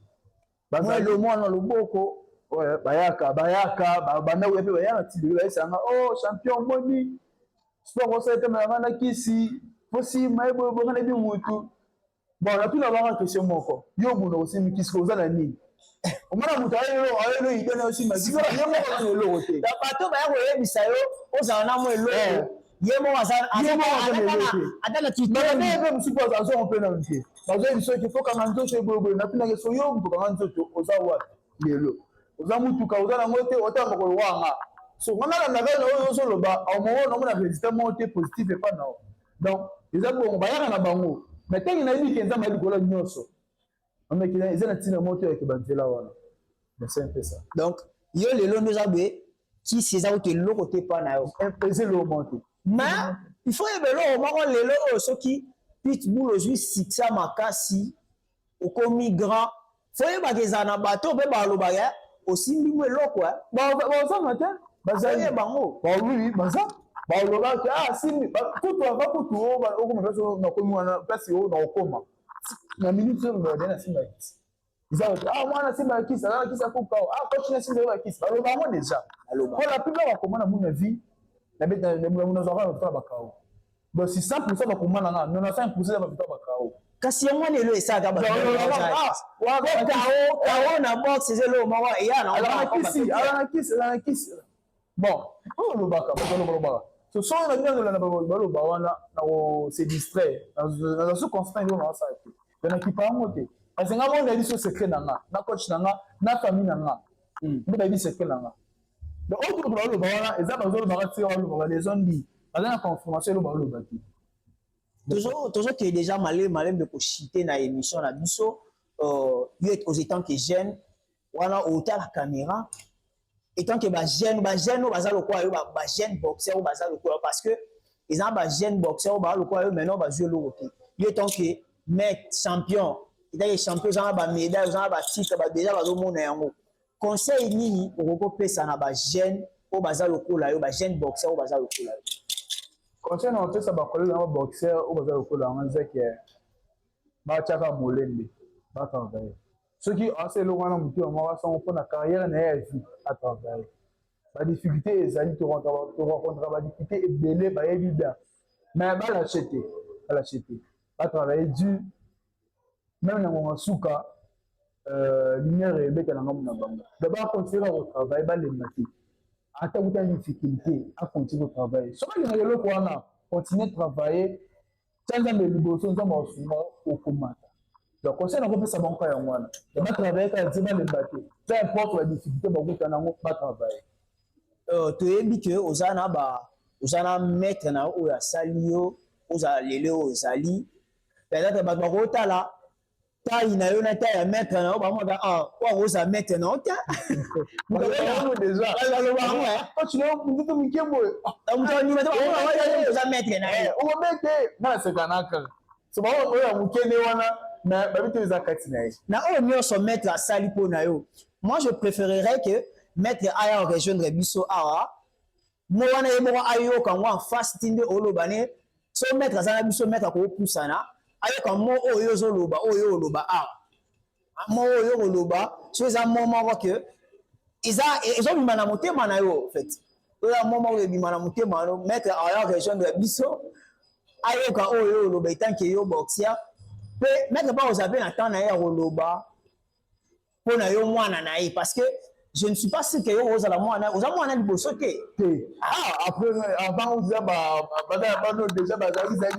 moi le moi dans le boko ouais bayaka banda wepe bayaka tili bayanga oh champion moni sport ça était na kisi aussi mai boye bonga na bi mutu bon na tuna banga question moko yo buna aussi mikisi ko zana nini omona mutu ayelo idona aussi makisi yo moko na lo roté da bato ba ko yebisa yo ozana mo elo yemo azana adana tito mais musipo azo on peut na nti bazo biso qu'il faut kanga nzoto bobo na tuna ke so yo mutu kanga nzoto ozawa lelo oza mutu ka ozana ngote otanga ko wanga so ngana na ngana oyo so loba au moment no mona résultat monté positif et pas non donc les abon bayaka na bango mais tangi na yiki nzamba yiko la nyoso on me kina ezana tina moto avec banzela wana mais c'est un peu ça donc yo lelo nous abé qui c'est ça que le côté pas na yo imposer le monter mais il faut yebelo moko lelo soki pitbull ozwi succès makasi okomi grand faut yebaka na bato pe balobaka osimbi mo eloko baza matin bazali bango oui baza balobaka ah simbi kutu ava kutu okoma place nakomi wana place oyo na okoma na minute oyo badena simba kisi ah mwana simba kisi azala kisi akuka ah coach na simba kisi baloba yango déjà mpo la plupart bakomana muna vie nazaka na victoire bakao donc si 100% bakomana nga 95% ya bavictoire bakao kasi yango wana elo esaka kao na box ezelo moko eya na kisi bon olobaka balobaka so so na bino na baloba wana na se distraire na so constant yo na wasala te na kipa yango te parce nga mo na biso secret na nga na coach na nga na famille na nga nde ba biso secret na nga donc autre pour le wana eza bazolo ba tira le les zones dit bazana confirmation le ba ti toujours que déjà malem de ko chiter na émission na biso yo aux étant que jeune wana ota la caméra étant que ba jeune bazalo quoi yo ba jeune boxeur ou bazalo quoi parce que ils ont ba jeune boxeur ou bazalo quoi yo maintenant ba jouer le côté yo étant que mec champion il a champion za ba médaille za ba titre ba déjà bazo mona yango conseil nini okoko pesa na ba jeune o bazalo kola yo ba jeune boxeur o bazalo kola yo conseil na pesa ba kola na boxeur o bazalo kola ngana que ba chaka molende ba travailler ceux qui ont ces lois na mutu ngwa sont pour na carrière na vie à travailler ba difficulté ezali to rencontre ba difficulté ebele ba évident mais ba l'acheter ba travailler dur même na ngwa suka lumière rebeka na ngamu na bango d'abord continuer au travail ba les mati ata uta difficulté à continuer au travail so ba le loko wana continuer de travailler tanga me liboso nzamba osuma okomata donc conseil na ko pesa banko ya ngwana de ba travailler ka nzima le mati peu importe la difficulté ba kuta nango ba travailler to yebi que ozana maître na oya salio oza lele ozali peut-être ba kotala taille na yo na taille ya maître na yo bamoda wa oza maître na ota Mukabona déjà. Quand tu l'as dit to mikembo. mtu ni mtu wa oza maître na yo O mete na se kanaka. So ba o mukene wana na ba bitu za kati na ye. Na o nyonso maître asali po na yo. Moi je préférerais que maître aya rejoindre biso awa mo wana ye moko ayoka ngo en face tinde oloba ne so maître azana biso maître ko pusana ayoka mo oyo ozoloba oyo oloba mo oyo oloba so eza mo moko que ezobima na motema na yo en fait oyo mo moko ebima na motema no maître aya rejoindre biso ayoka oyo oloba etanke yo boxer pe maître pas ozabe na temps na ye ya koloba mpo na yo mwana na ye parce que je ne suis pas sûr que yo ozala mwana liboso te Après avant on disait bano déjà bazali zaki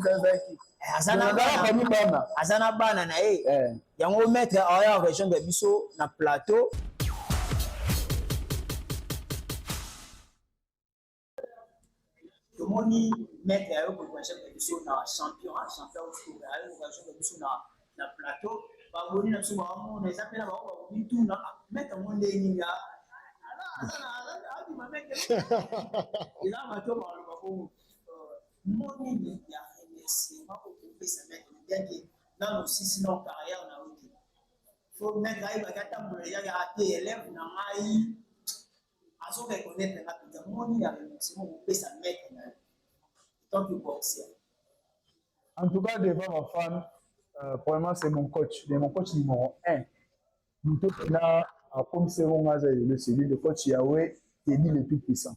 azana bana na ye yango maître aya rejoindre biso na plateau tomoni maître ayo rejoindre biso na champion ayo rejoindre biso na plateau baboni na biso bamona eza mpe na bango bakomi tuna maître mo ndeni ya eza bato baloba bongo monini ya remerciement okopesa maître bien que nano sisi na carrière na ote fo maître ayebaki atambola ezaka ate élève na ngai azoreconnaitre nga mpenza monini ya remerciement okopesa maître na tant que boxer. En tout cas, devant ma femme, probablement c'est mon coach numéro 1. Nous tous là, comme c'est celui de coach Yahweh, qui est dit le tout puissant.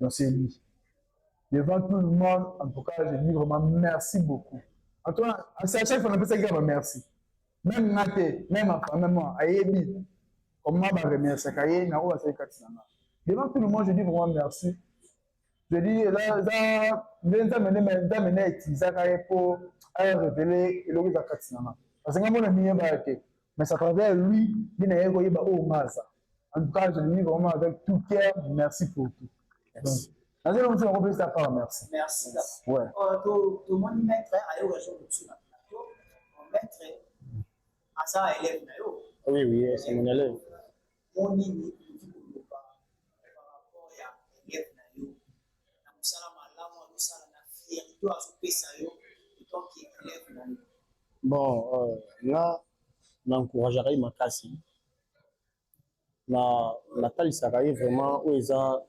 Donc c'est lui. Devant tout le monde, en tout cas, je dis vraiment merci beaucoup. En tout cas, c'est à chaque fois qu'on appelle ça qu'il y a merci. Même Nate, même ma femme, même moi, Ayebi, comment je remercie Kaye, na oua c'est Katsina. Devant tout le monde, je dis vraiment merci. Je dis là, ça m'a utilisé pour révéler le de Katsina. Parce que moi, je n'ai pas été. Mais c'est à travers lui, il n'a pas eu au Maza. En tout cas, je le dis vraiment avec tout cœur, merci pour tout. Merci. Donc, je vous ça part, merci. Merci. Ouais. Tout le monde maître a eu raison de tout. Maître, à ça, élève. Oui, c'est mon élève. Mon niveau, par rapport à élève, nous sommes là, nous sommes fiers, nous sommes tant qu'élève. Bon, là, n'encouragerai ma casse. La taille sera vraiment où ils ont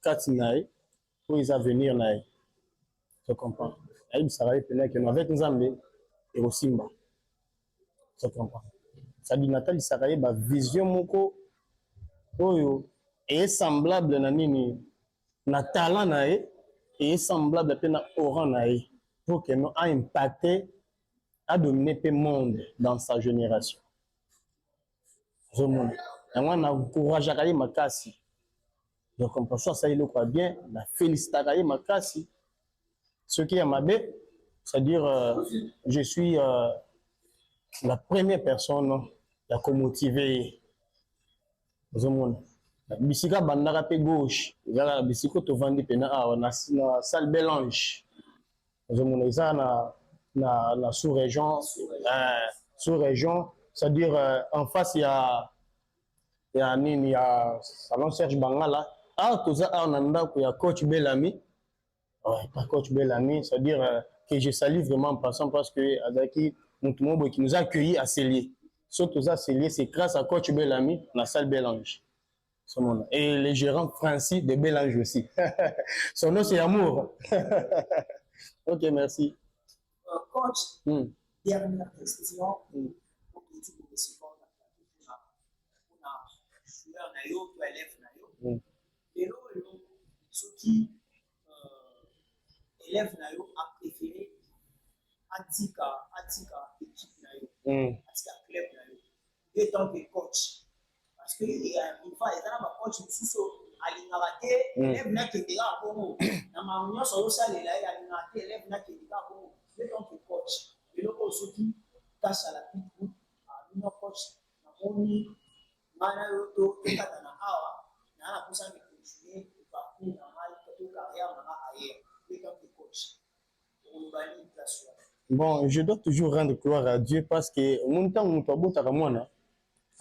Katinaï, où ils ont venir naï. Je comprends. Il sera peut-être que nous avec nous amène et au Simba. Je comprends. Ça dit Nathalie Saraye, ma vision moko oyo est semblable na nini na talent nae et semblable à na aura nae pour que nous a impacté a dominé le monde dans sa génération. Je monde. Et moi na encourage à ma casse. Donc on peut ça il le croit bien, la félicite à ma casse. Ce qui est ma bé, c'est-à-dire je suis la première personne qui a motivé le monde. Bisika bandaka pe gauche, ezala bisiko to vandi pena na salle Bélange. Eza na sous-région, c'est-à-dire en face il y a salon Serge Bangala. Toza na ndako ya coach Bellamy. Ouais, par coach Bellamy, c'est-à-dire que je salue vraiment en passant parce que Adaki Moutumobo qui nous a accueillis à Célier. Surtout à Célier, c'est grâce à coach Bellamy, la salle Bélange. Et les gérants Francis de Bélange aussi. Son nom c'est Amour. Ok, merci. Coach, dernière question. Pour que tu me répondes à joueur nayo, tu élève nayo. Et ce qui élève nayo a préféré Atika équipe nayo, Atika club nayo. Et tant que coach. Parce que une fois, il y a un coach qui est élève n'a qui est là pour na maunion sur ça les là il a élève n'a qui est là pour et tant que coach. Et le coach qui cache à la petite à une coach na oni mana yoto kata na awa na kusa ni continuer parcours na mal tout carrière na ailleurs et tant que coach on va lui place Bon, je dois toujours rendre gloire à Dieu parce que mon temps, mon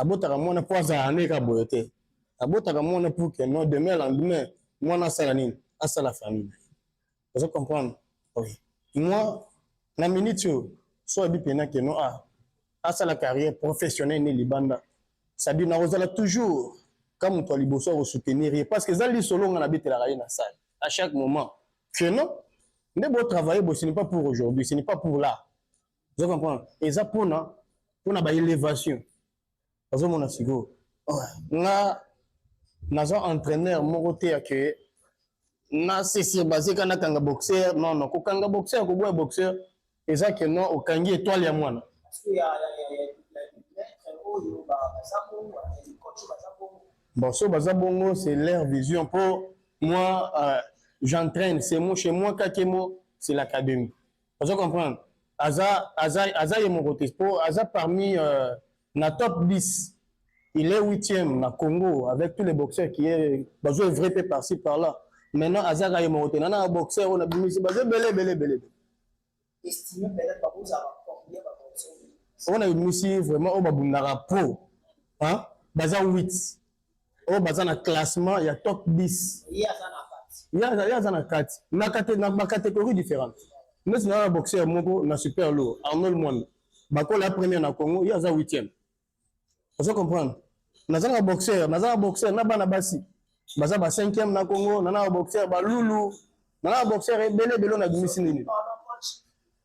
abotaka mwana po azala ne ka boye te. Abotaka mwana pour que non demain lendemain mwana asala nini? Asala famille. Vous comprendre? Oui. Moi, la minute so abi pena que non asala carrière professionnelle ni libanda. Ça dit na ozala toujours comme toi liboso au soutenir parce que zali solo ngana bitela raye na salle à chaque moment. Que non, ne beau travailler, ce n'est pas pour aujourd'hui, ce n'est pas pour là. Vous comprenez? Et ça pour na élévation. Parce que mon asigo. Na entraîneur mon côté que na c'est basé quand kanga boxeur non ko kanga boxeur ko boy boxeur et ça que non au kangi étoile ya mwana. Parce que bon, so bazabongo c'est leur vision pour moi j'entraîne c'est moi chez moi kakemo c'est l'académie. Vous comprendre? Aza est mon côté pour Aza parmi na top 10. Il est 8e na Congo avec tous les boxeurs qui est besoin vrai par-ci par-là. Maintenant Aza est mon côté. Nana boxeur on a bimisi bazé belé. Estimé peut-être pas vous avoir combien de boxeurs. On a bimisi vraiment au babundara pro. Hein? Baza 8. Au baza na classement il y a top 10. Il y a ça na 4. Na catégorie différente. Nous sommes un boxeur na super lourd, Arnold Monde. Bako la première na Congo, il y a ça 8e. Vous comprenez? Nous sommes un boxeur, na bana basi. Baza ba 5e na Congo, na un boxeur ba loulou. Na un boxeur belé na demi-finale.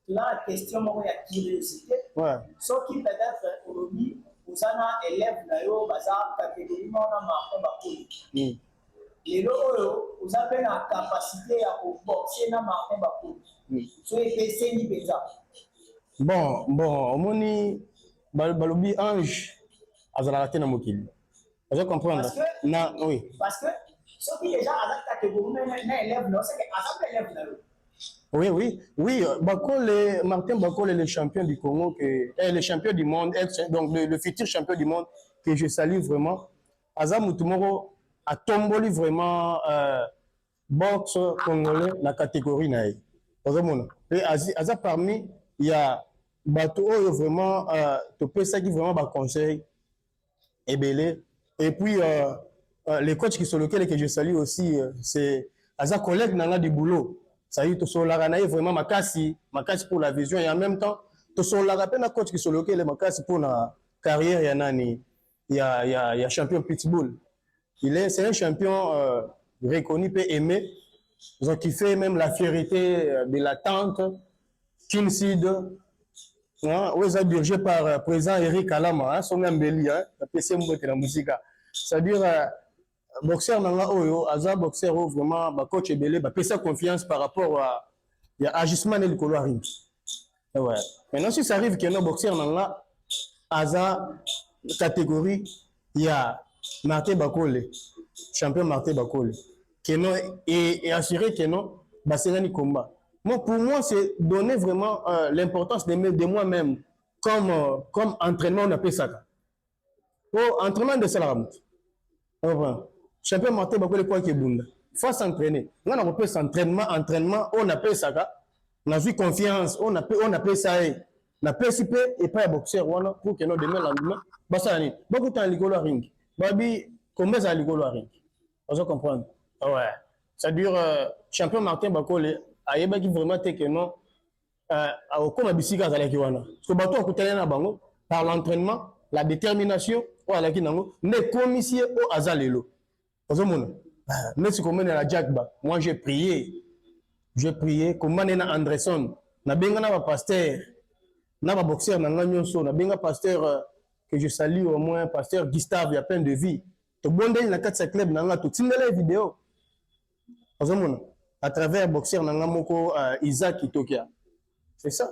La question moi ya curiosité. Ouais. Ce qui peut-être aujourd'hui vous en élève na yo baza catégorie na marqué ba ko. Et là, vous avez la capacité à boxer dans le marché. Bon, moni balobi ange azala tena mokili. Vous comprenez? Oui. Parce que ceux qui déjà à la catégorie na élève là, c'est que à élève là. Oui. Martin Bakole est le champion du Congo, le champion du monde, donc le futur champion du monde que je salue vraiment. Azam Mutumoro a tomboli vraiment boxe congolais la catégorie naïe. Et Aza parmi il y a bateau vraiment tu peux ça qui vraiment ba conseil et belé et puis les coachs qui sont locaux que je salue aussi c'est Aza collègue nanga du boulot. Ça y est, tout la naïe vraiment makasi pour la vision et en même temps tout la rappelle coach qui sont locaux les makasi pour la carrière ya nani il y a champion Pitbull. C'est un champion reconnu et aimé. Donc, qui fait même la fierté de la tante, Kinsid, où ils ont dirigé par le président Eric Alama, son embelli, la PC Mbote la musique. C'est-à-dire, boxeur nanga oyo, Aza boxeur vraiment, coach Ebele, sa confiance par rapport à l'agissement de l'école. Ouais. Maintenant, si ça arrive qu'il y a un boxeur nanga, Aza catégorie, il y a Martin Bakole, champion Martin Bakole, et assurer que non, c'est un combat. Pour moi, c'est donner vraiment l'importance de moi-même comme entraînement, on appelle ça. Entraînement de Salaramut. Champion Martin Bakole, quoi qu'il y ait, il faut s'entraîner. On appelle ça entraînement, on appelle ça. On a eu confiance, on appelle ça. On a participé et pas un boxeur pour que nous demain lendemain, ça n'est pas beaucoup de temps à l'école ring. Babi, combien ça à l'école ring? Vous comprenez? Ouais. Ça dure champion Martin Bakole, ayeba qui vraiment te que non comme abisika za laki wana. So bato akutana na bango par l'entraînement, la détermination ou ala kinango, ne commissaire au azalelo. Vous mona. Mais si comme na Jackba, moi j'ai prié comme na Anderson, na benga na pasteur, na ba boxeur na nganyonso, na benga pasteur que je salue au moins pasteur Gustave, il y a plein de vie. To bondel na 4 club na nga to tindela vidéo. À travers boxeur nanga moko Isaac Itokia. C'est ça.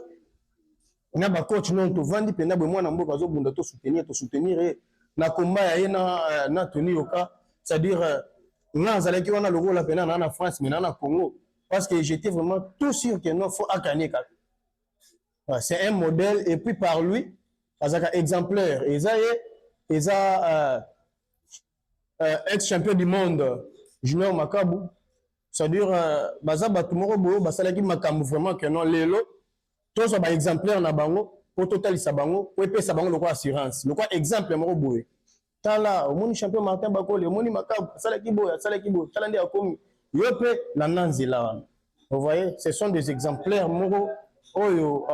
On a ba coach non to vandi pena be mwana mboka zo bunda to soutenir et na combat ya na Tony Yoka, c'est-à-dire na zalaki wana logo la pena na France mais na Congo parce que j'étais vraiment tout sûr que non faut akanika. C'est un modèle et puis par lui azaka exemplaire ex-champion du monde Junior Makabu. C'est-à-dire, baza batumoro boyo basalaki makambu vraiment que non lelo tous ba exemplaire na bango pour totalisa bango pour epesa bango lokwa assurance lokwa exemple moko boye tala omoni champion Martin Bakole omoni makabu salaki boye tala ndi akomi yo pe na nanzela wana. Vous voyez, ce sont des exemplaires moko oyo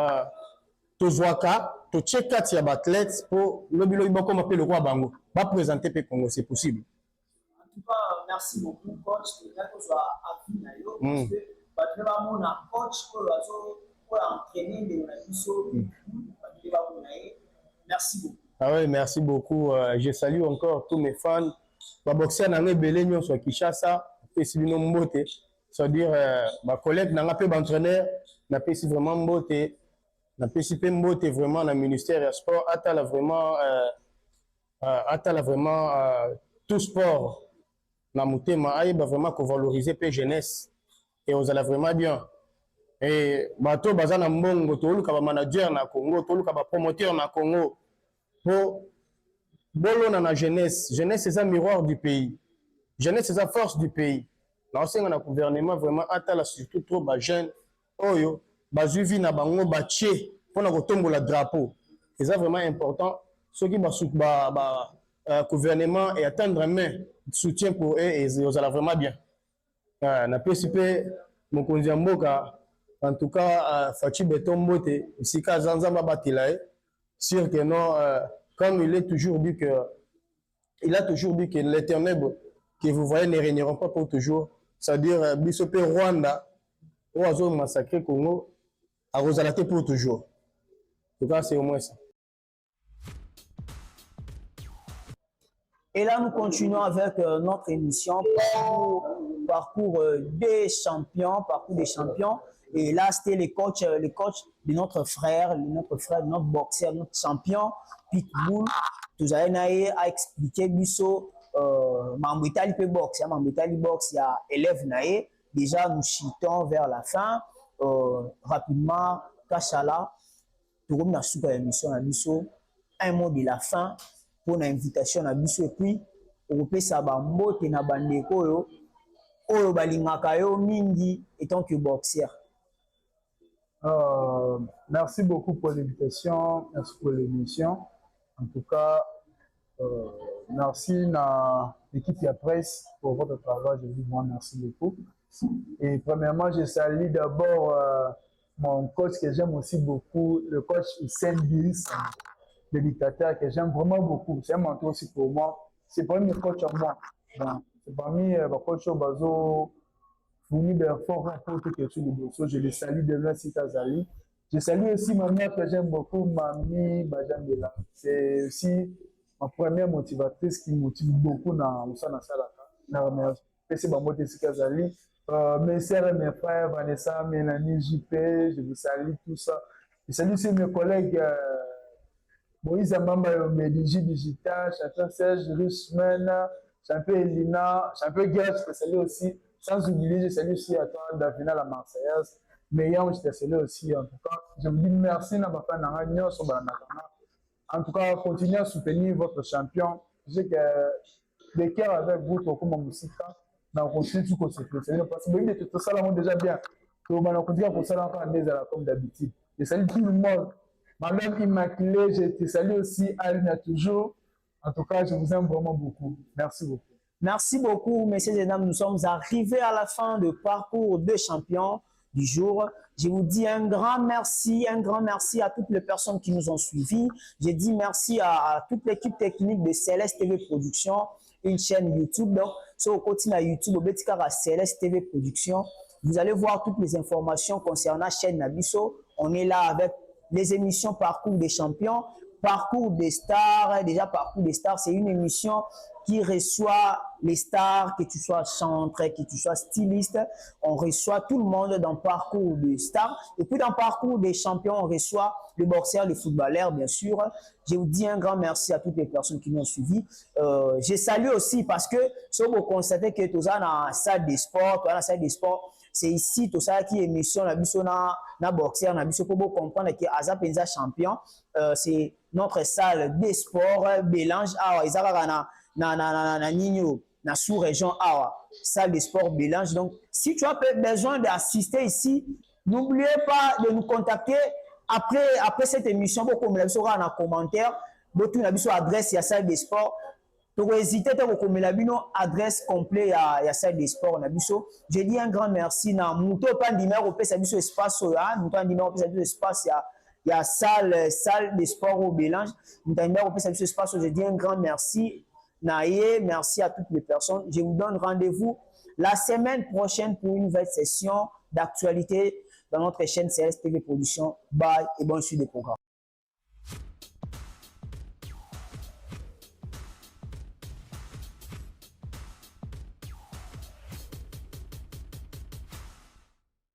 tozwaka to check kati ya athlètes pour lobi bako mape lokwa bango ba présenter pe Congo, c'est possible. En tout cas, merci beaucoup coach que soit appui na yo parce que ba mon coach pour entraîner de la biso merci beaucoup. Ah oui, merci beaucoup. Je salue encore tous mes fans. Les boxeurs n'ont belé nyon sur Kinshasa, et si nous mbote, c'est-à-dire ma collègue n'a pas d'entraîneur, n'a pas si vraiment mbote, n'a pas si peu mbote vraiment dans le ministère du sport, attala vraiment tout sport. Na mutema aïba vraiment qu'on valoriser peu jeunesse et on allait vraiment bien. Et bato bazana mbongo to luka ba manager na Congo, to luka ba promoteur na Congo. Pour la jeunesse, jeunesse c'est un miroir du pays. Jeunesse c'est la force du pays. L'ensemble du gouvernement vraiment attend surtout trop de jeunes. Oyo, bazuvi na bango baché pour na kotombo la drapeau. C'est vraiment important. Ceux qui gouvernement et attendre main soutien pour eux et ils allent vraiment bien. Na PCP mon konziamboka en tout cas Fachi Betombote, Sika Zanzamba Batilae. Sûr que non, comme il a toujours dit que l'Éternel que vous voyez ne régneront pas pour toujours. C'est-à-dire, Bissopé Rwanda, Oazo massacré Congo, à Rosalate pour toujours. En tout cas, c'est au moins ça. Et là, nous continuons avec notre émission parcours des champions, parcours des champions. Et là, c'était le coach de notre frère, notre boxeur, notre champion, Pitbull. Tout ça, a expliqué Bisso, Mambitali peut boxe, Mambitali boxe, il y a élève naé. Déjà, nous chutons vers la fin. Rapidement, Kachala, tout comme dans super émission à Bisso, un mot de la fin pour l'invitation à Bisso. Et puis, on peut savoir mbote na bandeko yo, oyo balingaka yo mingi étant que boxeur. Merci beaucoup pour l'invitation, merci pour l'émission. En tout cas, merci à l'équipe de presse pour votre travail. Je vous dis merci beaucoup. Et premièrement, je salue d'abord mon coach que j'aime aussi beaucoup, le coach Hussein Biris, le dictateur que j'aime vraiment beaucoup. C'est un mentor aussi pour moi. C'est parmi les coachs à moi. C'est parmi les coachs au Bazo. Je les salue de là, si Kazali. Je salue aussi ma mère que j'aime beaucoup, Mamie Bajambela. C'est aussi ma première motivatrice qui me motive beaucoup dans le Salaka. C'est ma motivation Kazali. Mes sœurs et mes frères, Vanessa, Mélanie, JP, je vous salue tout ça. Je salue aussi mes collègues Moïse Amamba, Médigi Digital, champion Serge Richman, champion Elina, champion Guerre, je salue aussi. Sans oublier, je salue aussi à toi, Davina la Marseillaise. Mais je te salue aussi. En tout cas, je vous dis merci à ma femme. En tout cas, continuez à soutenir votre champion. Je sais que les cœurs avec vous, comme mon musique, on continue tout comme c'est possible. Parce que tout ça, là, déjà bien. On continue pour ça encore comme d'habitude. Je salue tout le monde. Ma mère immaculée, je te salue aussi, Alina toujours. En tout cas, je vous aime vraiment beaucoup. Merci beaucoup. Merci beaucoup, messieurs et dames. Nous sommes arrivés à la fin du parcours de champions du jour. Je vous dis un grand merci à toutes les personnes qui nous ont suivis. Je dis merci à toute l'équipe technique de Céleste TV Production, une chaîne YouTube. Donc, sur le côté de YouTube, à Céleste TV Production, vous allez voir toutes les informations concernant la chaîne Nabiso. On est là avec les émissions Parcours des champions, Parcours des stars. Déjà, Parcours des stars, c'est une émission qui reçoit les stars, que tu sois chanteur, que tu sois styliste. On reçoit tout le monde dans Parcours des stars. Et puis dans Parcours des champions, on reçoit les boxeurs, les footballeurs, bien sûr. Je vous dis un grand merci à toutes les personnes qui m'ont suivi. Je salue aussi parce que si vous constatez que tout ça dans la salle des sports, c'est ici tout ça qui est émission na boxeur, na biso pour comprendre que Aza Penza champion, c'est notre salle des sports, Bélange, na sous-région Awa, salle de sport Bélange. Donc, si tu as besoin d'assister ici, n'oubliez pas de nous contacter après cette émission, beaucoup me l'avez en commentaire, beaucoup n'avez sur adresse à salle des sports. Donc, n'hésitez pas à me l'avez adresse complète à salle des sports. Je dis un grand merci. Na muto pas numéro pe ça biso espace là, muto numéro pe ça biso espace il y a salle des sports au Bélange. Muto numéro pe ça biso espace. Je dis un grand merci. Naye, merci à toutes les personnes. Je vous donne rendez-vous la semaine prochaine pour une nouvelle session d'actualité dans notre chaîne CLS TV Production. Bye et bonne suite des programmes.